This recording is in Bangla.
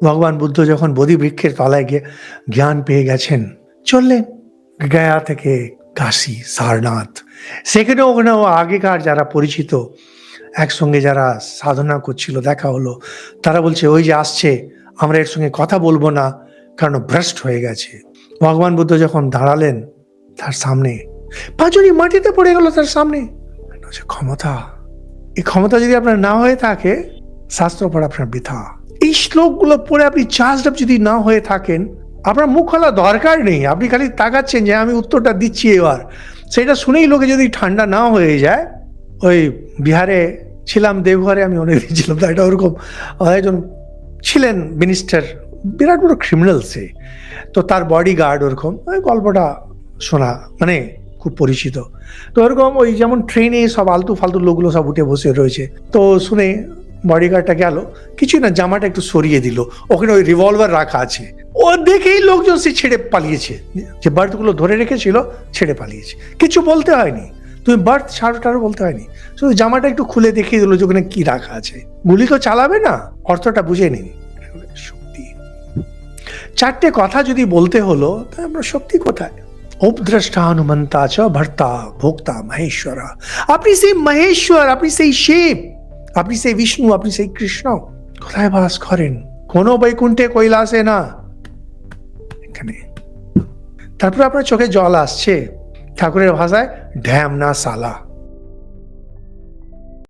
ভগবান বুদ্ধ যখন বোধি বৃক্ষের তলায় গিয়ে জ্ঞান পেয়ে গেছেন, চললেন গয়া থেকে কাশী, সারনাথ। ওখানেও আগেকার যারা পরিচিত, একসঙ্গে যারা সাধনা করছিল, দেখা হলো। তারা বলছে ওই যে আসছে, আমরা এর সঙ্গে কথা বলবো না, কারণ ভ্রষ্ট হয়ে গেছে। ভগবান বুদ্ধ যখন দাঁড়ালেন তার সামনে, পাঁচজনই মাটিতে পড়ে গেল তার সামনে। ক্ষমতা, এই ক্ষমতা যদি আপনার না হয়ে থাকে, শাস্ত্র পড়া আপনার বৃথা। এই শ্লোকগুলো পড়ে আপনি চার্জড আপ যদি না হয়ে থাকেন, আপনার মুখ খোলা দরকার নেই, আপনি খালি তাকাচ্ছেন যে আমি উত্তরটা দিচ্ছি এবার। সেটা শুনেই লোকে যদি ঠান্ডা না হয়ে যায়। ওই বিহারে ছিলাম, দেওঘরে আমি অনেকদিন ছিলাম, তো এটা ওরকম একজন ছিলেন মিনিস্টার, বিরাট বড় ক্রিমিনাল সে, তো তার বডি গার্ড ওরকম, গল্পটা শোনা মানে খুব পরিচিত। তো ওরকম ওই যেমন ট্রেনে সব আলতু ফালতু লোকগুলো সব উঠে বসে রয়েছে, তো শুনে বডিগার্ডটা গেল, কিছুই না, জামাটা একটু সরিয়ে দিল, ওখানে ওই রিভলভার রাখা আছে। ও দেখেই লোকজন সে ছেড়ে পালিয়েছে, যে বার্থগুলো ধরে রেখেছিল ছেড়ে পালিয়েছে, কিছু বলতে হয়নি, তুমি বার্থ ছাড়ো বলতে হয়নি, শুধু জামাটা একটু খুলে দেখিয়ে দিল যে ওখানে কি রাখা আছে। গুলি তো চালাবে না, অর্থটা বুঝে নিন। শক্তি, চারটে কথা যদি বলতে হলো, তা আমরা শক্তি কোথায়? উপদ্রষ্টা, হনুমন্তা চ ভর্তা ভোক্তা মহেশ্বরা। আপনি সেই মহেশ্বর, আপনি সেই শিব, আপনি সেই বিষ্ণু, আপনি সেই কৃষ্ণ। কোথায় বাস করেন? কোন বৈকুণ্ঠে, কৈলাসে না, এখানে। তারপরে আপনার চোখে জল আসছে, ঠাকুরের ভাষায় ঢ্যাম না সালা।